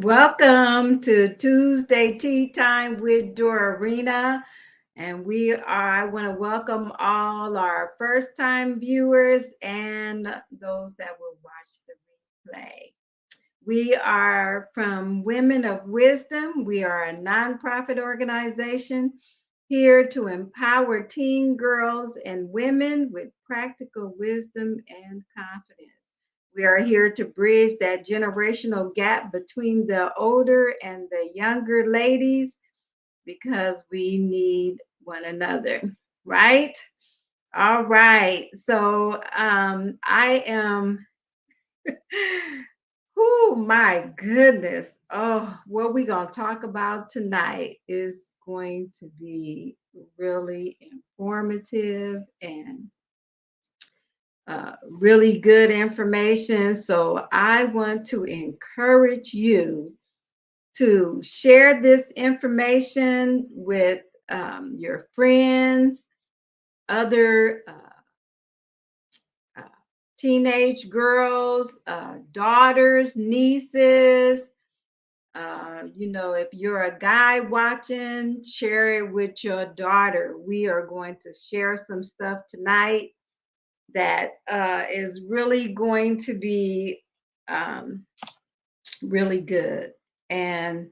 Welcome to Tuesday Tea Time with Dorina. And I want to welcome all our first time viewers and those that will watch the replay. We are from Women of Wisdom. We are a nonprofit organization here to empower teen girls and women with practical wisdom and confidence. We are here to bridge that generational gap between the older and the younger ladies because we need one another, right? All right. So I am Oh my goodness. Oh, what we're going to talk about tonight is going to be really informative and really good information. So I want to encourage you to share this information with your friends, other uh, teenage girls, daughters, nieces. If you're a guy watching, share it with your daughter. We are going to share some stuff tonight that is really going to be um, really good and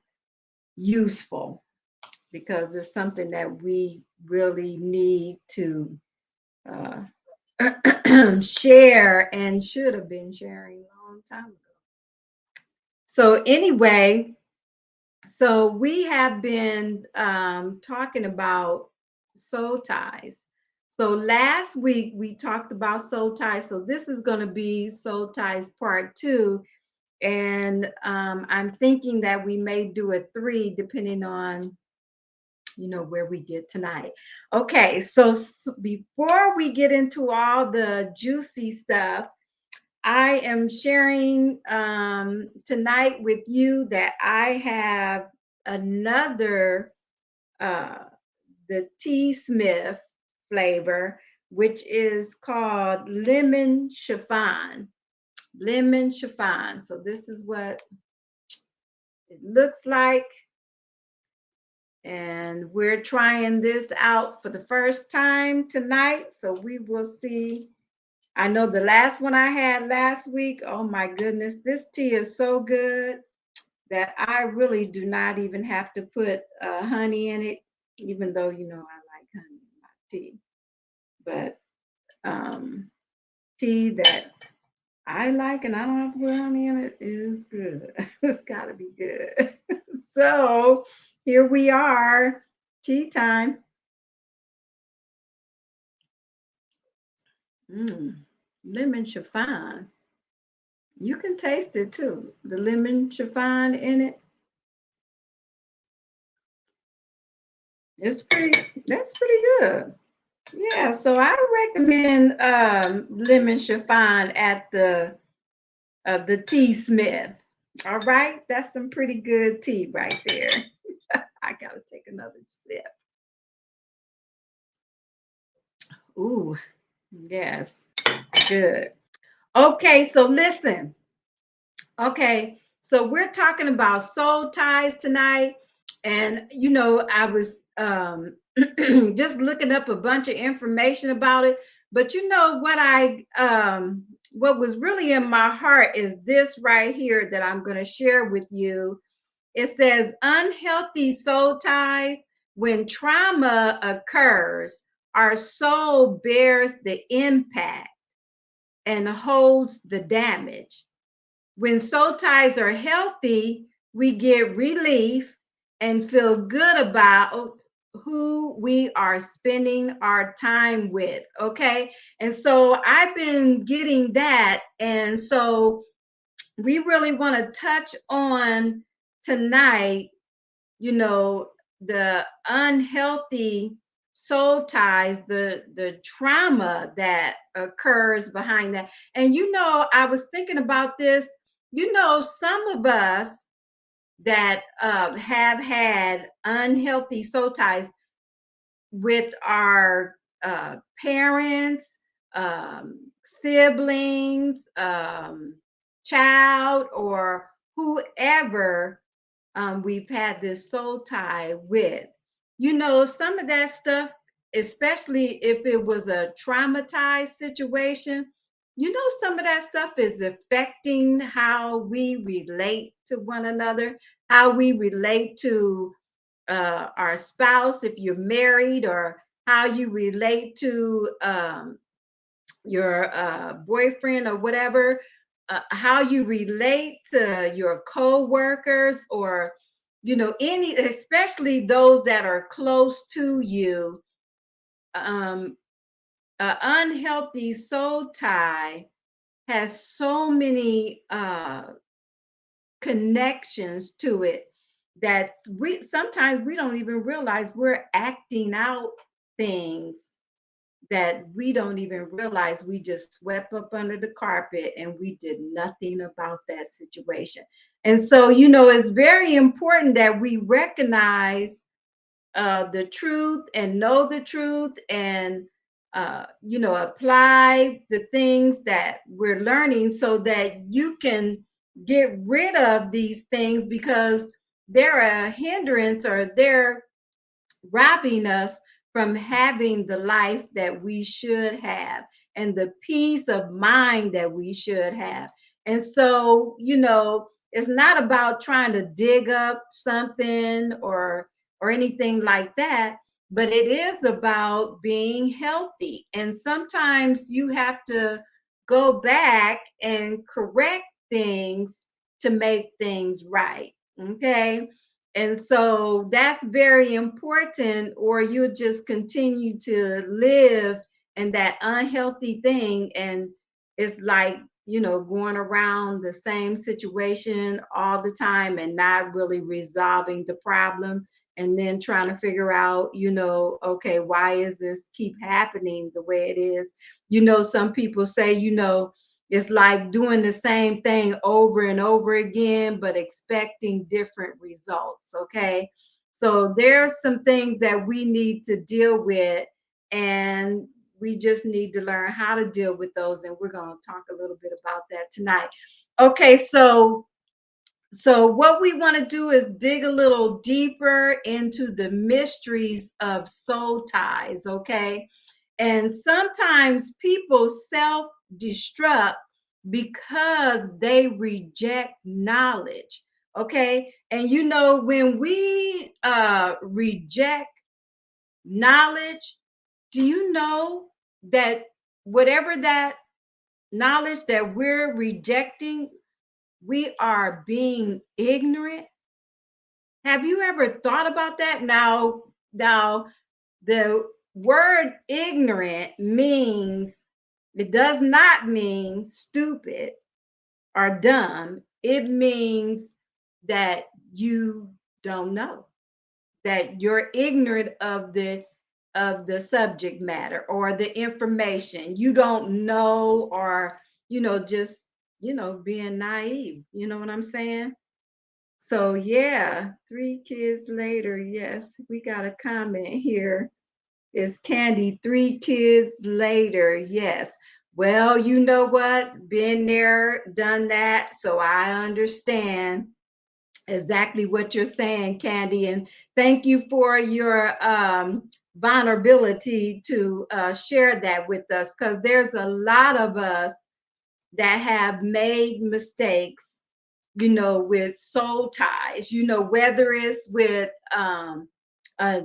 useful because it's something that we really need to uh, share and should have been sharing a long time ago. So, anyway, so we have been talking about soul ties. So last week we talked about soul ties. So this is going to be soul ties part two. And I'm thinking that we may do a three depending on, where we get tonight. Okay, so before we get into all the juicy stuff, I am sharing tonight with you that I have another uh, the Tea Smith flavor, which is called lemon chiffon. Lemon chiffon. So this is what it looks like. And we're trying this out for the first time tonight. So we will see. I know the last one I had last week, oh my goodness, this tea is so good that I really do not even have to put honey in it, even though I like honey in my tea. But tea that I like and I don't have to put honey in it is good. It's got to be good. So here we are, tea time. Lemon chiffon. You can taste it too. The lemon chiffon in it. That's pretty good. Yeah, so I recommend lemon chiffon at the Tea Smith. All right, that's some pretty good tea right there. I gotta take another sip. Ooh, yes, good. Okay, so listen. Okay, so we're talking about soul ties tonight, and I was just looking up a bunch of information about it. But what was really in my heart is this right here that I'm going to share with you. It says unhealthy soul ties when trauma occurs, our soul bears the impact and holds the damage. When soul ties are healthy, we get relief and feel good about who we are spending our time with. Okay. And so I've been getting that. And so we really want to touch on tonight, the unhealthy soul ties, the trauma that occurs behind that. And I was thinking about this. Some of us that have had unhealthy soul ties with our parents, siblings, child, or whoever we've had this soul tie with. You know, some of that stuff, especially if it was a traumatized situation, you know, some of that stuff is affecting how we relate to one another, how we relate to our spouse if you're married, or how you relate to your boyfriend or whatever, how you relate to your co-workers, or you know, any, especially those that are close to you. um an unhealthy soul tie has so many connections to it that we sometimes we don't even realize we're acting out things that we don't even realize we just swept up under the carpet and we did nothing about that situation. And so, you know, it's very important that we recognize the truth and know the truth, and you know, apply the things that we're learning so that you can get rid of these things, because they're a hindrance, or they're robbing us from having the life that we should have and the peace of mind that we should have. And so, you know, it's not about trying to dig up something or anything like that, but it is about being healthy. And sometimes you have to go back and correct things to make things right. Okay, and so that's very important, or you'll just continue to live in that unhealthy thing. And it's like, you know, going around the same situation all the time and not really resolving the problem. And then trying to figure out, you know, okay, why is this keep happening the way it is? You know, some people say, you know, it's like doing the same thing over and over again, but expecting different results. Okay. So there's some things that we need to deal with, and we just need to learn how to deal with those. And we're going to talk a little bit about that tonight. Okay. So what we want to do is dig a little deeper into the mysteries of soul ties. Okay. And sometimes people self destruct because they reject knowledge. Okay. And you know, when we reject knowledge, do you know that whatever that knowledge that we're rejecting, we are being ignorant? Have you ever thought about that? Now, the word ignorant means, it does not mean stupid or dumb. It means that you don't know, that you're ignorant of the subject matter or the information. You don't know, or you know, just, you know, being naive. You know what I'm saying? So yeah, 3 kids later. Yes, we got a comment here. Is Candy 3 kids later? Yes. Well, you know what? Been there, done that. So I understand exactly what you're saying, Candy. And thank you for your vulnerability to share that with us, because there's a lot of us that have made mistakes, you know, with soul ties, you know, whether it's with a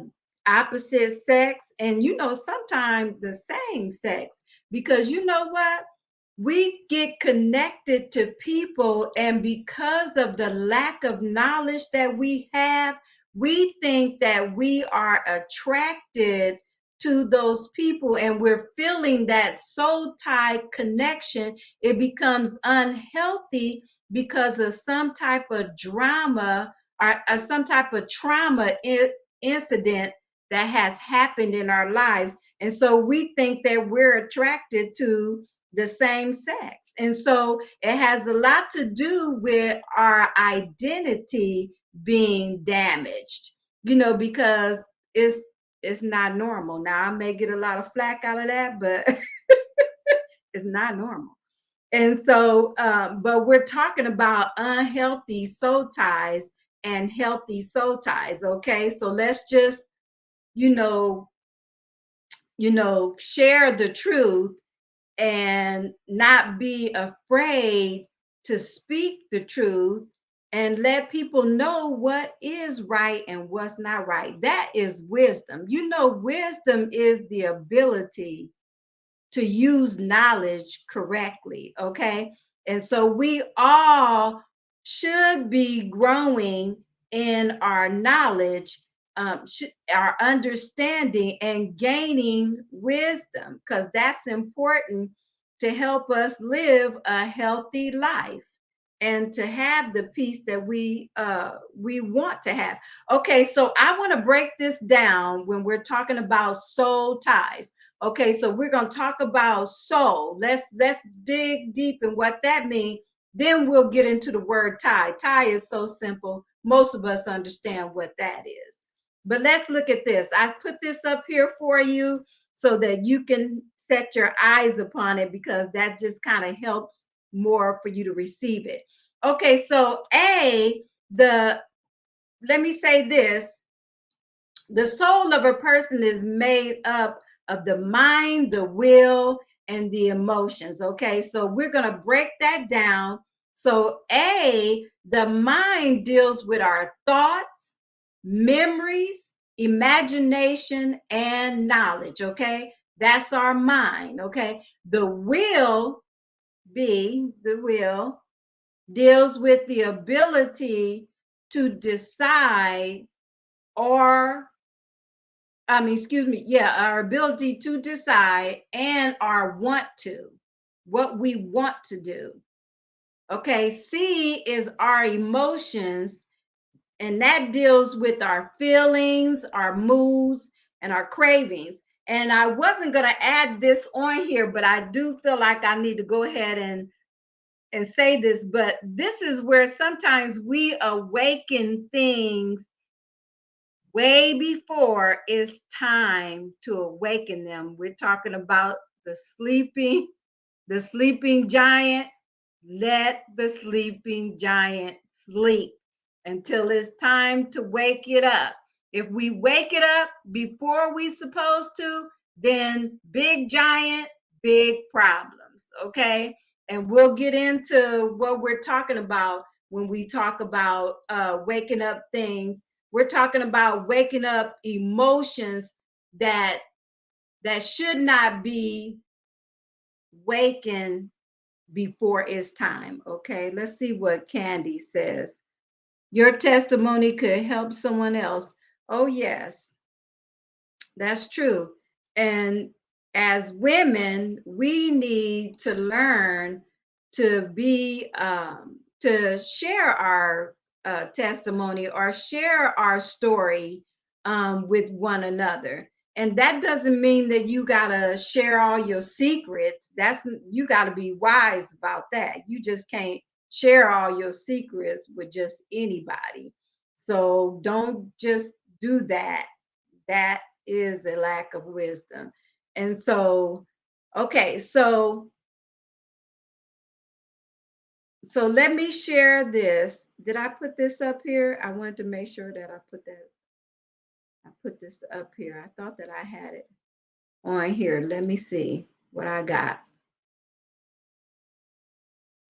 opposite sex, and you know, sometimes the same sex, because you know what, we get connected to people, and because of the lack of knowledge that we have, we think that we are attracted to those people, and we're feeling that soul tie connection. It becomes unhealthy because of some type of drama, or some type of trauma incident that has happened in our lives. And so we think that we're attracted to the same sex. And so it has a lot to do with our identity being damaged, you know, because it's it's not normal. Now I may get a lot of flack out of that, but it's not normal. And so, but we're talking about unhealthy soul ties and healthy soul ties. Okay, so let's just, you know, share the truth and not be afraid to speak the truth and let people know what is right and what's not right. That is wisdom. Wisdom is the ability to use knowledge correctly. Okay. And so we all should be growing in our knowledge, our understanding, and gaining wisdom, because that's important to help us live a healthy life and to have the peace that we want to have. Okay, so I want to break this down when we're talking about soul ties. Okay, so we're going to talk about soul. Let's dig deep in what that means. Then we'll get into the word tie. Tie is so simple. Most of us understand what that is. But let's look at this. I put this up here for you so that you can set your eyes upon it, because that just kind of helps more for you to receive it. Okay, so let me say this: the soul of a person is made up of the mind, the will, and the emotions. Okay, so we're going to break that down. So, the mind deals with our thoughts, memories, imagination, and knowledge. Okay, that's our mind. Okay, the will, the will, deals with the ability to decide, or excuse me, yeah, our ability to decide and our want to, what we want to do. Okay, C is our emotions, and that deals with our feelings, our moods, and our cravings. And I wasn't going to add this on here, but I do feel like I need to go ahead and say this. But this is where sometimes we awaken things way before it's time to awaken them. We're talking about the sleeping giant. Let the sleeping giant sleep until it's time to wake it up. If we wake it up before we supposed to, then big giant, big problems. Okay. And we'll get into what we're talking about when we talk about waking up things. We're talking about waking up emotions that should not be wakened before it's time. Okay, let's see what Candy says. Your testimony could help someone else. Oh, yes, that's true. And as women, we need to learn to to share our testimony or share our story with one another. And that doesn't mean that you gotta share all your secrets. You gotta be wise about that. You just can't share all your secrets with just anybody. So don't just do that. That is a lack of wisdom. And so, okay, so let me share this. Did I put this up here? I wanted to make sure that I put this up here. I thought that I had it on here. Let me see what I got.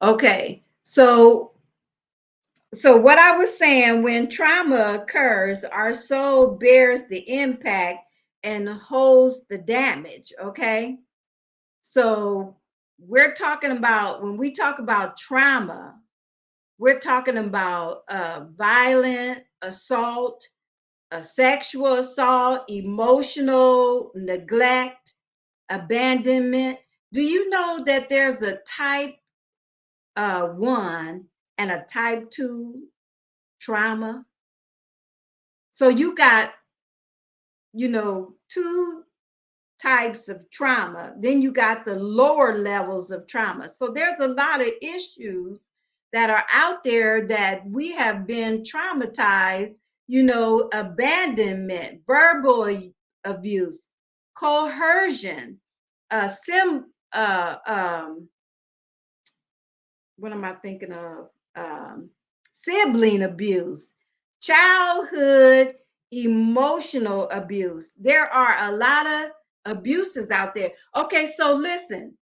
Okay. So what I was saying, when trauma occurs, our soul bears the impact and holds the damage. Okay. So we're talking about, when we talk about trauma, we're talking about violent assault, sexual assault, emotional neglect, abandonment. Do you know that there's a type 1 and a type 2 trauma? So you got, two types of trauma. Then you got the lower levels of trauma. So there's a lot of issues that are out there that we have been traumatized, abandonment, verbal abuse, coercion, sim, what am I thinking of? Sibling abuse, childhood emotional abuse. There are a lot of abuses out there. Okay, so listen,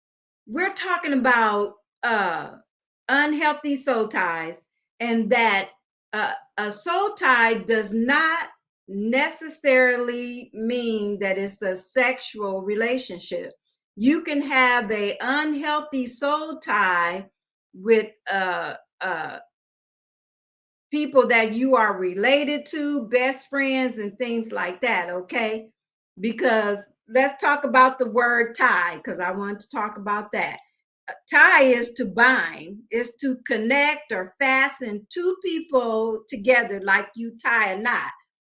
we're talking about uh, unhealthy soul ties, and that a soul tie does not necessarily mean that it's a sexual relationship. You can have a unhealthy soul tie with people that you are related to, best friends, and things like that. Okay, because let's talk about the word tie, because I want to talk about that. Tie is to bind, is to connect or fasten two people together like you tie a knot.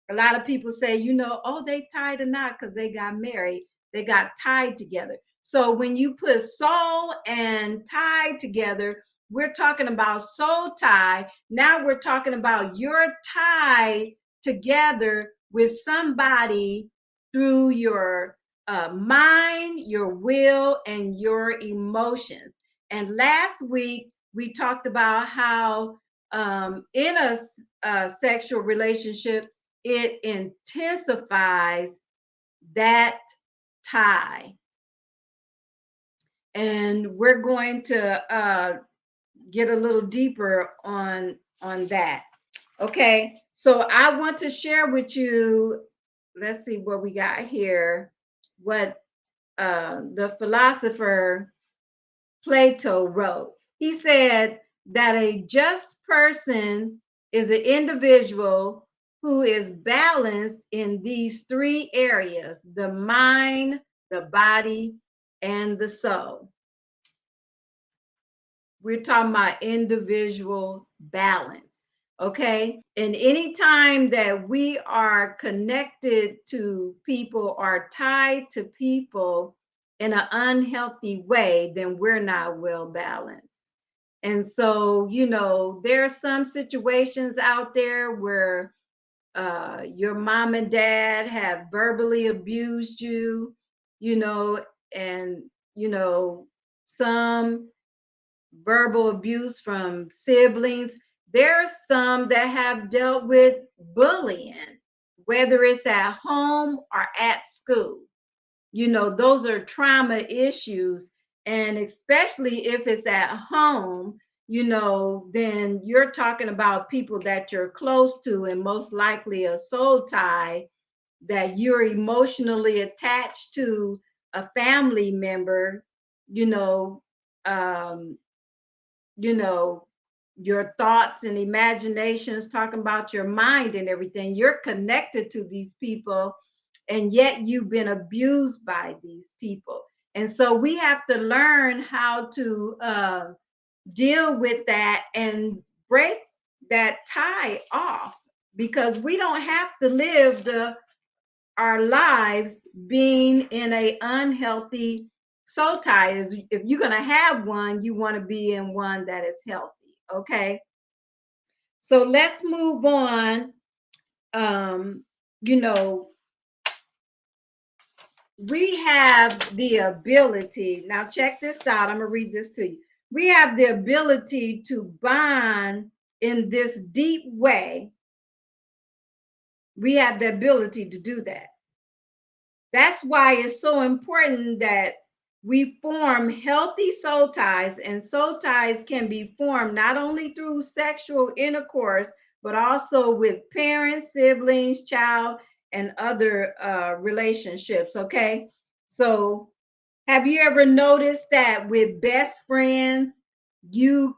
A lot of people say, oh, they tied a knot because they got married. They got tied together. So when you put soul and tie together, we're talking about soul tie. Now we're talking about your tie together with somebody through your mind, your will, and your emotions. And last week, we talked about how in a sexual relationship, it intensifies that tie. And we're going to get a little deeper on that. Okay, so I want to share with you. Let's see what we got here. What the philosopher Plato wrote. He said that a just person is an individual who is balanced in these three areas: the mind, the body, and the soul. We're talking about individual balance. Okay. And anytime that we are connected to people or tied to people in an unhealthy way, then we're not well balanced. And so, there are some situations out there where your mom and dad have verbally abused you, you know, and, some verbal abuse from siblings. There's some that have dealt with bullying, whether it's at home or at school. Those are trauma issues. And especially if it's at home, then you're talking about people that you're close to, and most likely a soul tie that you're emotionally attached to a family member, you know, um, you know, your thoughts and imaginations, talking about your mind and everything. You're connected to these people, and yet you've been abused by these people. And so we have to learn how to deal with that and break that tie off, because we don't have to live our lives being in a unhealthy soul tie. If you're going to have one, you want to be in one that is healthy. Okay, so let's move on. You know we have the ability, now check this out, I'm going to read this to you. We have the ability to bond in this deep way. We have the ability to do that. That's why it's so important that we form healthy soul ties, and soul ties can be formed not only through sexual intercourse, but also with parents, siblings, child, and other relationships. Okay. So have you ever noticed that with best friends, you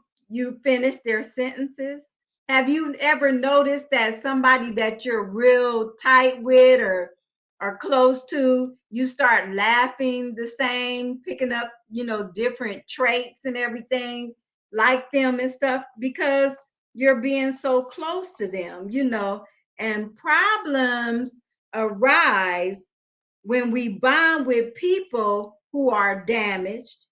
finish their sentences? Have you ever noticed that somebody that you're real tight with or close to, you start laughing the same, picking up, different traits and everything like them and stuff, because you're being so close to them. And problems arise when we bond with people who are damaged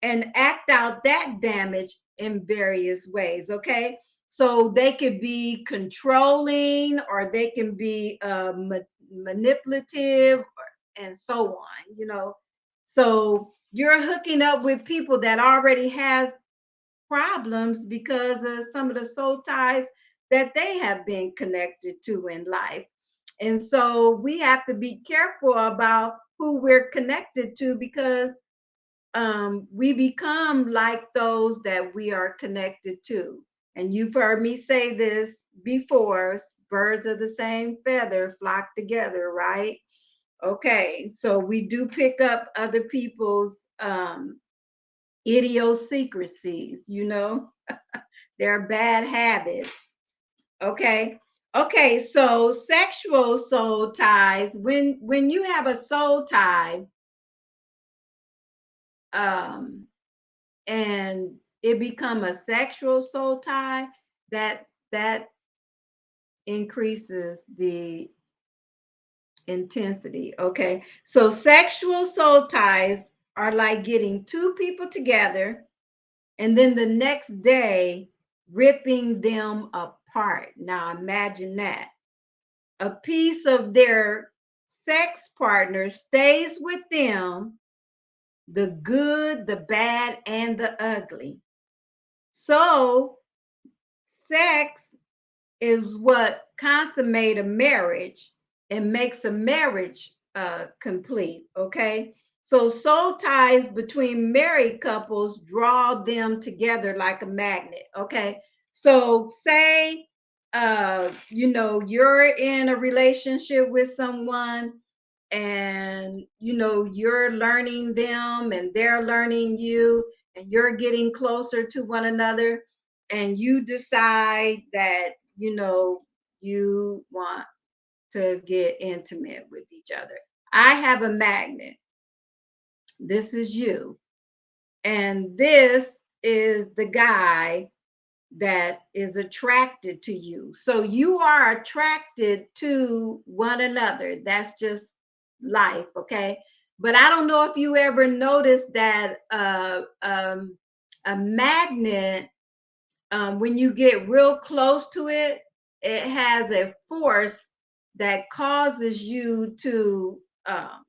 and act out that damage in various ways. Okay. So they could be controlling, or they can be manipulative, and so on. So you're hooking up with people that already has problems because of some of the soul ties that they have been connected to in life. And so we have to be careful about who we're connected to because we become like those that we are connected to. And you've heard me say this before, birds of the same feather flock together, right? Okay, so we do pick up other people's idiosyncrasies, their bad habits. Okay. Okay, so sexual soul ties, when you have a soul tie, um, and it become a sexual soul tie, that increases the intensity. Okay. So sexual soul ties are like getting two people together and then the next day ripping them apart. Now imagine that. A piece of their sex partner stays with them, the good, the bad, and the ugly. So sex is what consummate a marriage and makes a marriage complete. Okay, so soul ties between married couples draw them together like a magnet. Okay, so say you're in a relationship with someone and you're learning them and they're learning you and you're getting closer to one another and you decide that you want to get intimate with each other. I have a magnet. This is you. And this is the guy that is attracted to you. So you are attracted to one another. That's just life, okay? But I don't know if you ever noticed that a magnet, when you get real close to it, it has a force that causes you to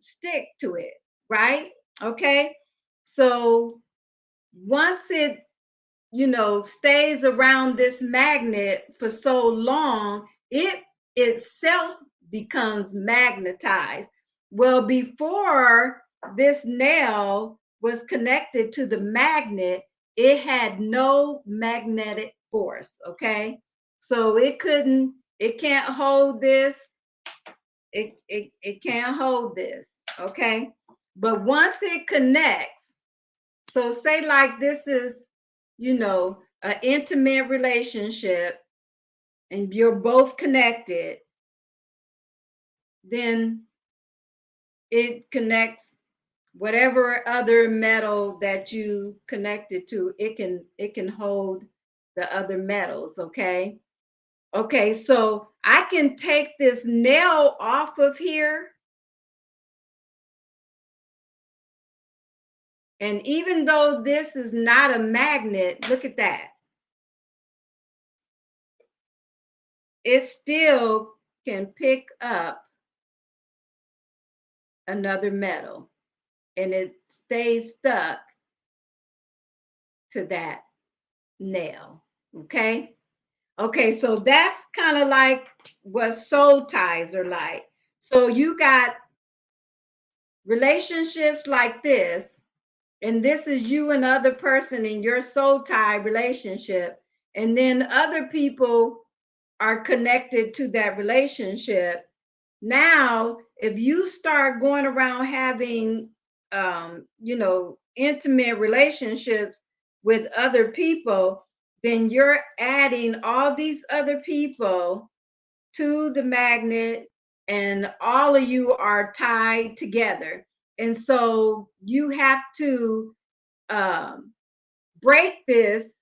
stick to it, right? Okay. So once it stays around this magnet for so long, it itself becomes magnetized. Well, before this nail was connected to the magnet, it had no magnetic force. Okay. So it can't hold this. It can't hold this. Okay. But once it connects, so say like this is, an intimate relationship and you're both connected, then it connects whatever other metal that you connected to, it can hold the other metals, okay? Okay, so I can take this nail off of here, and even though this is not a magnet, look at that. It still can pick up another metal and it stays stuck to that nail. Okay. Okay. So that's kind of like what soul ties are like. So you got relationships like this, and this is you and other person in your soul tie relationship. And then other people are connected to that relationship. Now, if you start going around having, intimate relationships with other people, then you're adding all these other people to the magnet, and all of you are tied together. And so you have to um, break this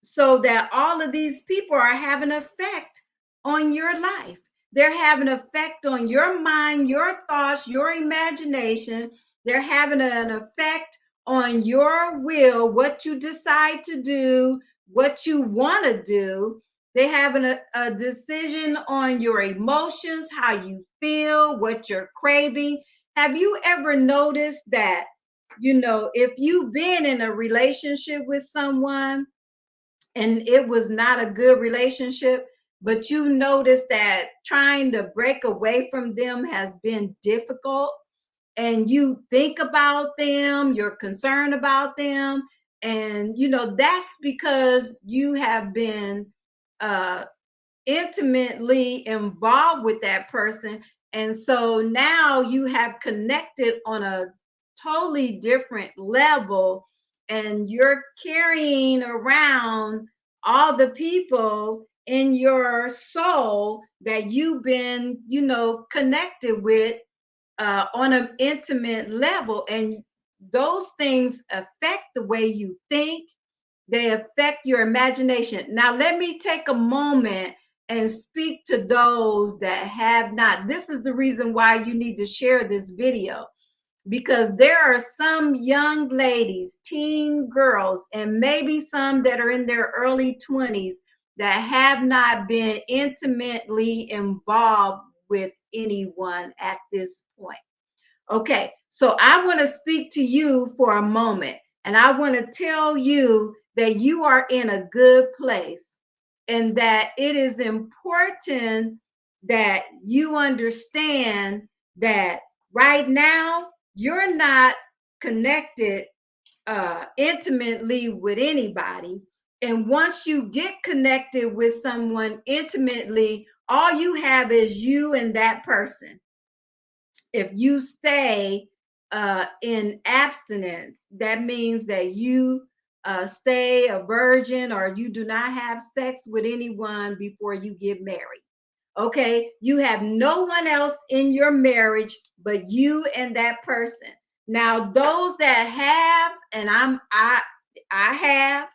so that all of these people are having an effect on your life. They're having an effect on your mind, your thoughts, your imagination. They're having an effect on your will, what you decide to do, what you want to do. They're having a decision on your emotions, how you feel, what you're craving. Have you ever noticed that, if you've been in a relationship with someone and it was not a good relationship, but you notice that trying to break away from them has been difficult, and you think about them, you're concerned about them, and that's because you have been uh intimately involved with that person. And so now you have connected on a totally different level, and you're carrying around all the people in your soul that you've been, connected with on an intimate level. And those things affect the way you think, they affect your imagination. Now, let me take a moment and speak to those that have not. This is the reason why you need to share this video, because there are some young ladies, teen girls, and maybe some that are in their early 20s that have not been intimately involved with anyone at this point. Okay, so I want to speak to you for a moment, and I want to tell you that you are in a good place, and that it is important that you understand that right now you're not connected intimately with anybody. And once you get connected with someone intimately, all you have is you and that person. If you stay in abstinence, that means that you stay a virgin, or you do not have sex with anyone before you get married. Okay, you have no one else in your marriage but you and that person. Now, those that have, and I have,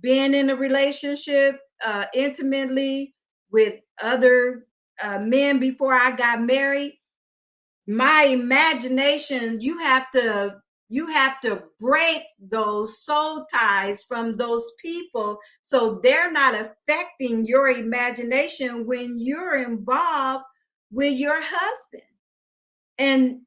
been in a relationship intimately with other men before I got married. My imagination, you have to break those soul ties from those people, so they're not affecting your imagination when you're involved with your husband. And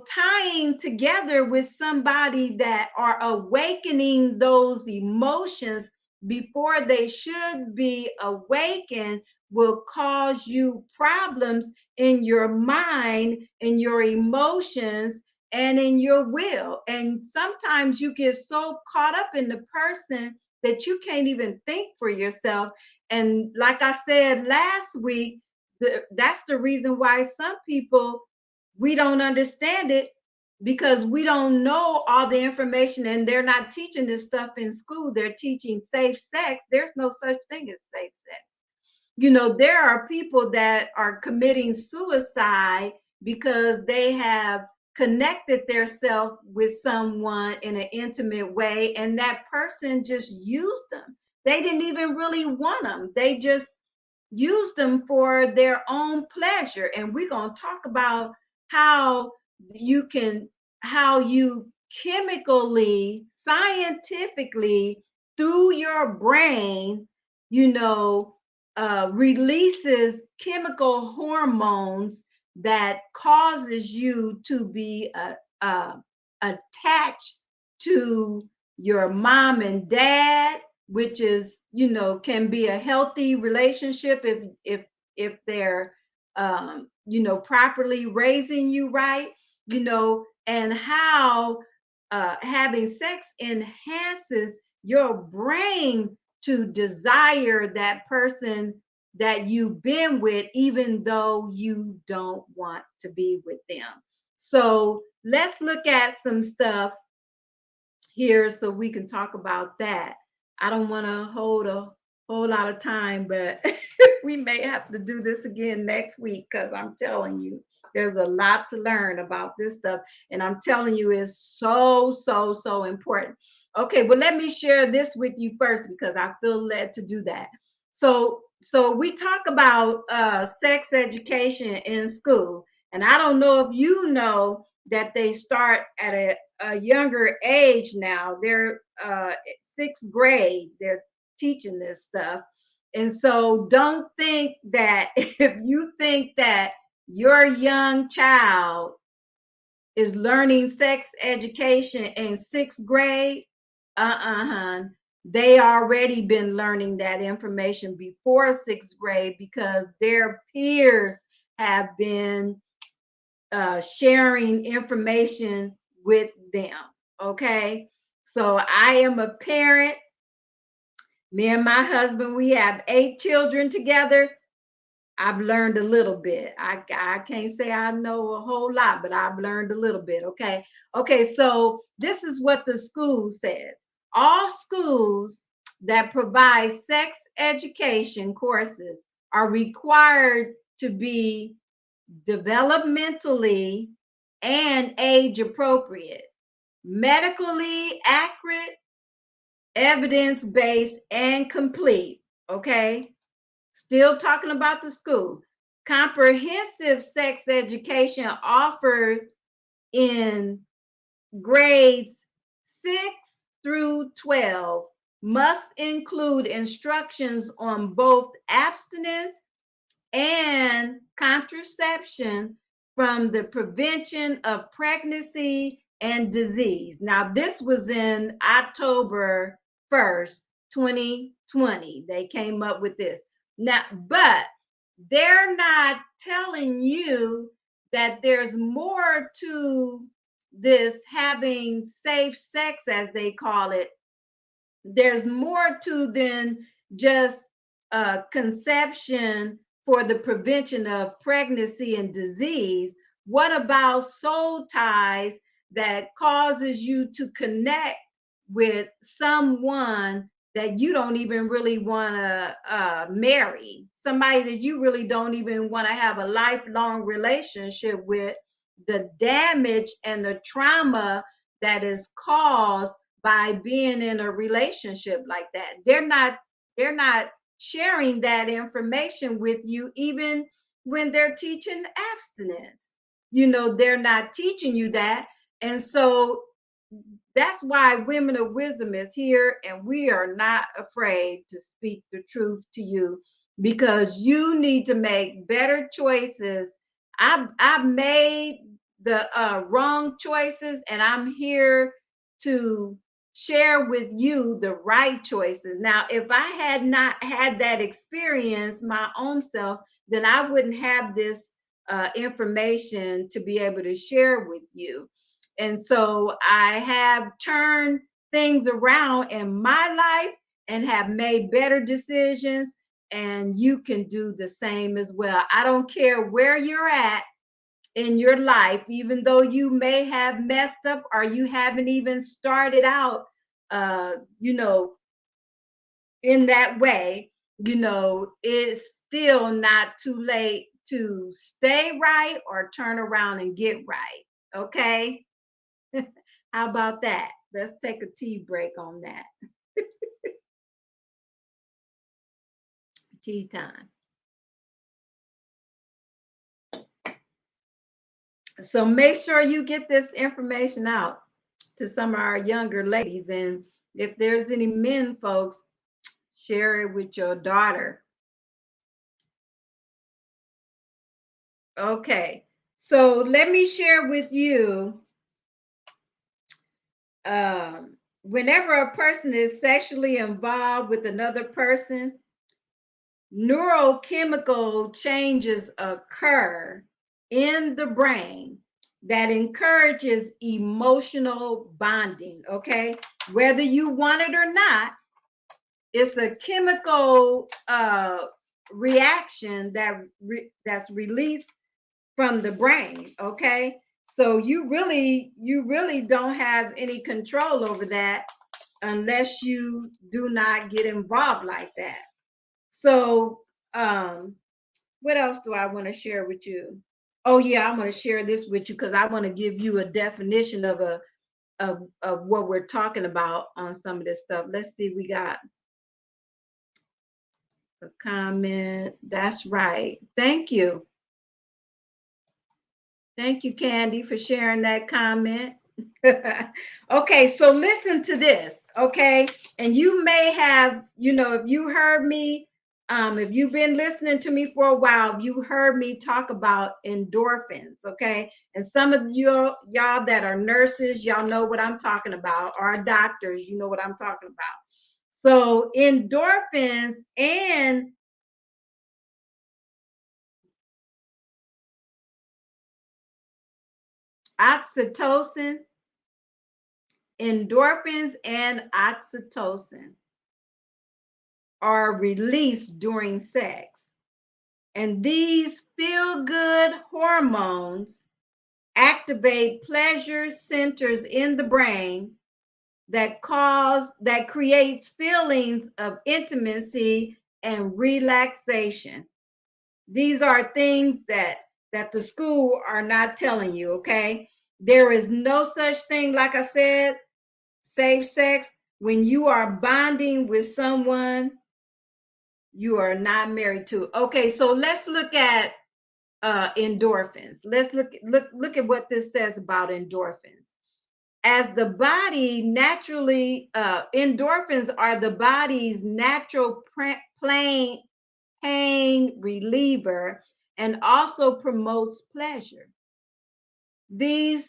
tying together with somebody that are awakening those emotions before they should be awakened will cause you problems in your mind, in your emotions, and in your will. And sometimes you get so caught up in the person that you can't even think for yourself. And like I said last week, that's the reason why some people, we don't understand it, because we don't know all the information, and they're not teaching this stuff in school. They're teaching safe sex. There's no such thing as safe sex. There are people that are committing suicide because they have connected themselves with someone in an intimate way, and that person just used them. They didn't even really want them. They just used them for their own pleasure. And we're going to talk about how you can, how you chemically, scientifically, through your brain, you know, releases chemical hormones that causes you to be attached to your mom and dad, which is, can be a healthy relationship if they're properly raising you right. And how having sex enhances your brain to desire that person that you've been with, even though you don't want to be with them. So let's look at some stuff here so we can talk about that. I don't want to hold a whole lot of time, but we may have to do this again next week, because I'm telling you, there's a lot to learn about this stuff. And I'm telling you, it's so, so, so important. Okay, well, let me share this with you first, because I feel led to do that. So we talk about sex education in school. And I don't know if you know that they start at a younger age now. They're sixth grade. They're teaching this stuff. And so don't think that if you think that your young child is learning sex education in sixth grade, Hon. They already been learning that information before sixth grade because their peers have been sharing information with them. Okay. So I am a parent. Me and my husband, we have 8 children together. I've learned a little bit. I can't say I know a whole lot, but I've learned a little bit. Okay. Okay. So this is what the school says. All schools that provide sex education courses are required to be developmentally and age appropriate, medically accurate, evidence based, and complete. Okay. Still talking about the school. Comprehensive sex education offered in grades 6 through 12 must include instructions on both abstinence and contraception from the prevention of pregnancy and disease. Now, this was in October 1st, 2020. They came up with this. Now, but they're not telling you that there's more to this having safe sex, as they call it. There's more to than just conception for the prevention of pregnancy and disease. What about soul ties that causes you to connect with someone that you don't even really want to marry, somebody that you really don't even want to have a lifelong relationship with? The damage and the trauma that is caused by being in a relationship like that. They're not sharing that information with you even when they're teaching abstinence. They're not teaching you that. And so that's why Women of Wisdom is here, and we are not afraid to speak the truth to you because you need to make better choices. I've made the wrong choices, and I'm here to share with you the right choices. Now, if I had not had that experience my own self, then I wouldn't have this information to be able to share with you. And so I have turned things around in my life and have made better decisions. And you can do the same as well. I don't care where you're at in your life, even though you may have messed up or you haven't even started out, uh, you know, in that way, it's still not too late to stay right or turn around and get right. Okay. How about that? Let's take a tea break on that. Tea time. So make sure you get this information out to some of our younger ladies. And if there's any men folks, share it with your daughter. Okay. So let me share with you, whenever a person is sexually involved with another person, neurochemical changes occur in the brain that encourages emotional bonding. Okay, whether you want it or not, it's a chemical reaction that's released from the brain. Okay, so you really don't have any control over that unless you do not get involved like that. So, what else do I want to share with you? Oh yeah, I want to share this with you because I want to give you a definition of what we're talking about on some of this stuff. Let's see, we got a comment. That's right. Thank you. Thank you, Candy, for sharing that comment. Okay, so listen to this, okay? And you may have, if you heard me if you've been listening to me for a while, you heard me talk about endorphins, okay? And some of y'all that are nurses, y'all know what I'm talking about, or doctors, you know what I'm talking about. So endorphins and oxytocin, endorphins and oxytocin are released during sex. And these feel good hormones activate pleasure centers in the brain that creates feelings of intimacy and relaxation. These are things that the school are not telling you, okay? There is no such thing, like I said, safe sex. When you are bonding with someone you are not married to. Okay, so let's look at endorphins. Let's look at what this says about endorphins. As the body naturally, endorphins are the body's natural pain reliever and also promotes pleasure. These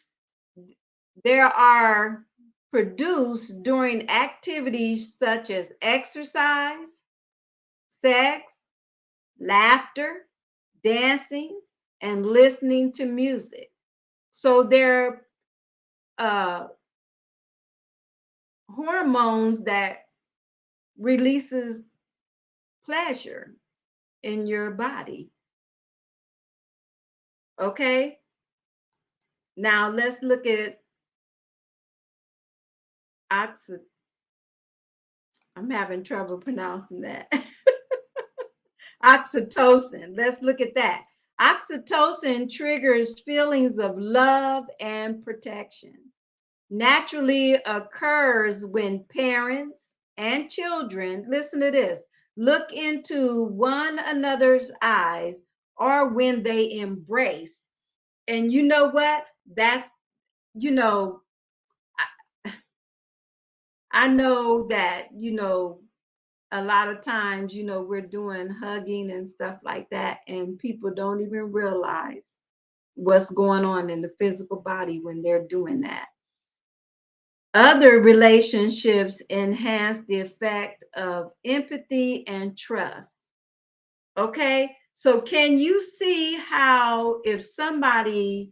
there are produced during activities such as exercise, sex, laughter, dancing, and listening to music. So they're uh, hormones that releases pleasure in your body. Okay. Now let's look at oxy. I'm having trouble pronouncing that. Oxytocin. Let's look at that. Oxytocin triggers feelings of love and protection. Naturally occurs when parents and children, listen to this, look into one another's eyes or when they embrace. And you know what? That's, you know, I know that, a lot of times, we're doing hugging and stuff like that, and people don't even realize what's going on in the physical body when they're doing that. Other relationships enhance the effect of empathy and trust. Okay, so can you see how if somebody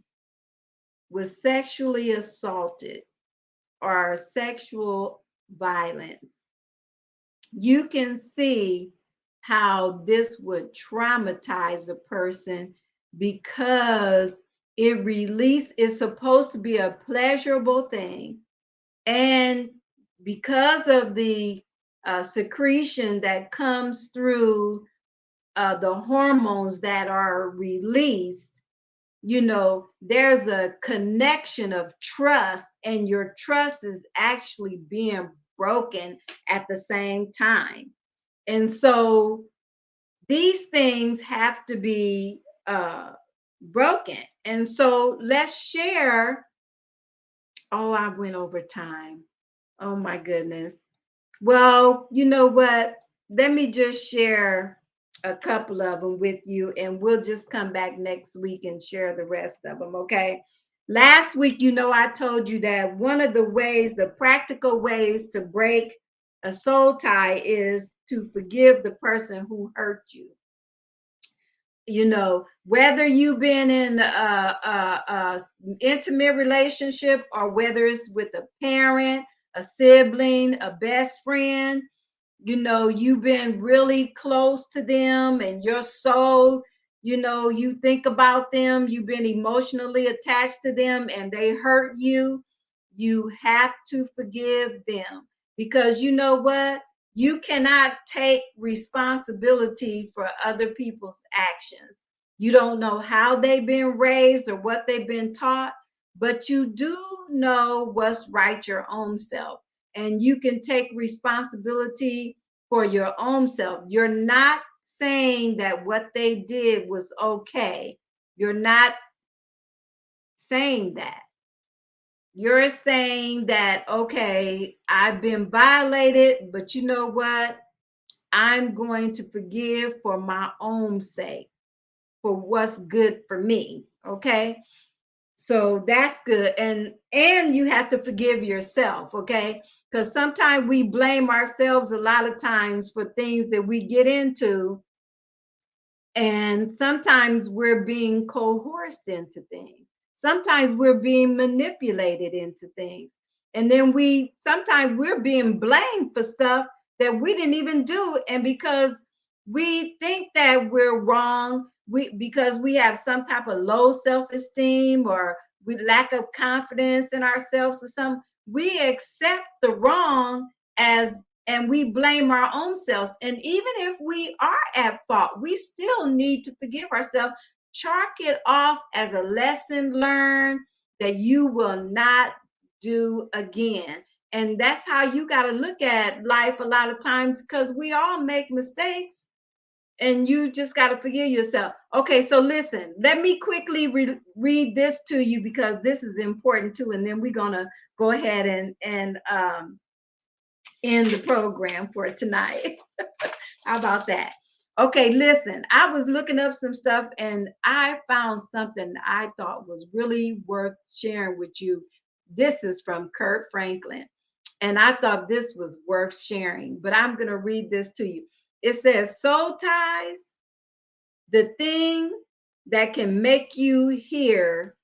was sexually assaulted or sexual violence, you can see how this would traumatize a person because it's supposed to be a pleasurable thing. And because of the secretion that comes through the hormones that are released, there's a connection of trust, and your trust is actually being broken at the same time. And so these things have to be broken. And so let's share. Oh, I went over time. Oh my goodness. Well, you know what? Let me just share a couple of them with you, and we'll just come back next week and share the rest of them, okay? Last week, I told you that one of the ways, the practical ways to break a soul tie is to forgive the person who hurt you. Whether you've been in a intimate relationship or whether it's with a parent, a sibling, a best friend, you've been really close to them and your soul, you think about them, you've been emotionally attached to them and they hurt you. You have to forgive them, because you know what? You cannot take responsibility for other people's actions. You don't know how they've been raised or what they've been taught, but you do know what's right your own self. And you can take responsibility for your own self. You're not saying that what they did was okay. You're not saying that. You're saying that, okay, I've been violated, but you know what? I'm going to forgive for my own sake, for what's good for me. Okay. So that's good. And you have to forgive yourself, okay? Because sometimes we blame ourselves a lot of times for things that we get into, and sometimes we're being coerced into things. Sometimes we're being manipulated into things. And then sometimes we're being blamed for stuff that we didn't even do. And because we think that we're wrong, because we have some type of low self-esteem, or we lack of confidence in ourselves or something, we accept the wrong as and we blame our own selves. And even if we are at fault, we still need to forgive ourselves. Chalk it off as a lesson learned that you will not do again. And that's how you got to look at life a lot of times, because we all make mistakes, and you just got to forgive yourself. Okay, so listen, let me quickly read this to you, because this is important too. And then we're going to go ahead and end the program for tonight. How about that? Okay, listen, I was looking up some stuff and I found something I thought was really worth sharing with you. This is from Kurt Franklin, and I thought this was worth sharing, but I'm going to read this to you. It says, soul ties, the thing that can make you hear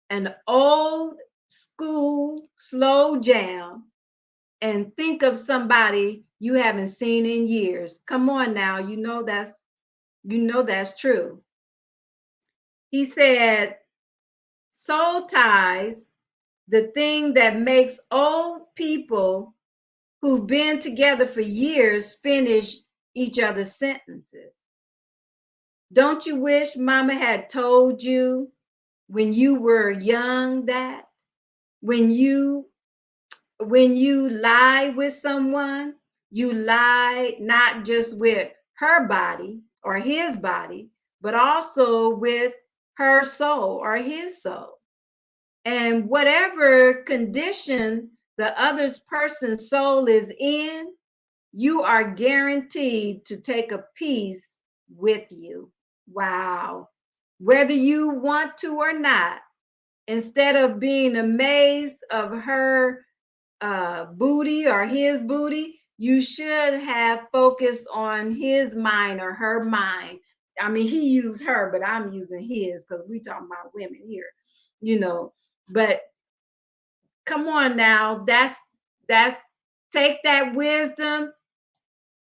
an old school slow jam and think of somebody you haven't seen in years. Come on now, that's true. He said, soul ties, the thing that makes old people who've been together for years finish each other's sentences. Don't you wish mama had told you when you were young that when you lie with someone, you lie not just with her body or his body, but also with her soul or his soul. And whatever condition the other person's soul is in, you are guaranteed to take a piece with you. Wow. Whether you want to or not, instead of being amazed of her booty or his booty, you should have focused on his mind or her mind. I mean, he used her, but I'm using his because we talking about women here, you know. But come on now, that's take that wisdom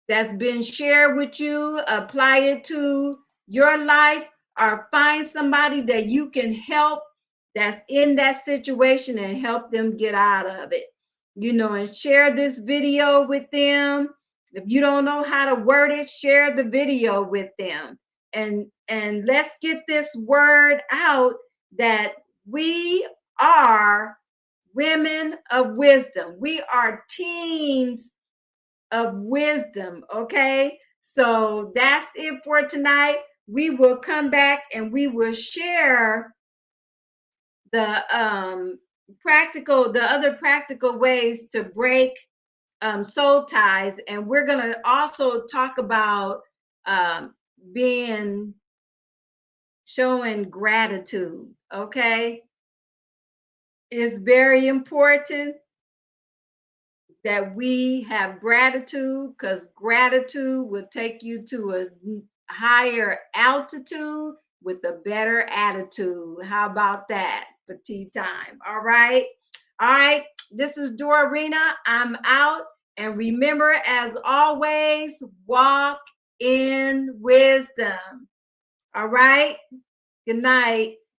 that's been shared with you, apply it to your life, or find somebody that you can help that's in that situation and help them get out of it. And share this video with them. If you don't know how to word it, share the video with them. And let's get this word out that we are women of wisdom. We are teens of wisdom. Okay. So that's it for tonight. We will come back and we will share the other practical ways to break soul ties. And we're going to also talk about being showing gratitude. Okay. It's very important that we have gratitude, because gratitude will take you to a higher altitude with a better attitude. How about that for tea time? All right. All right. This is Dorina. I'm out. And remember, as always, walk in wisdom. All right. Good night.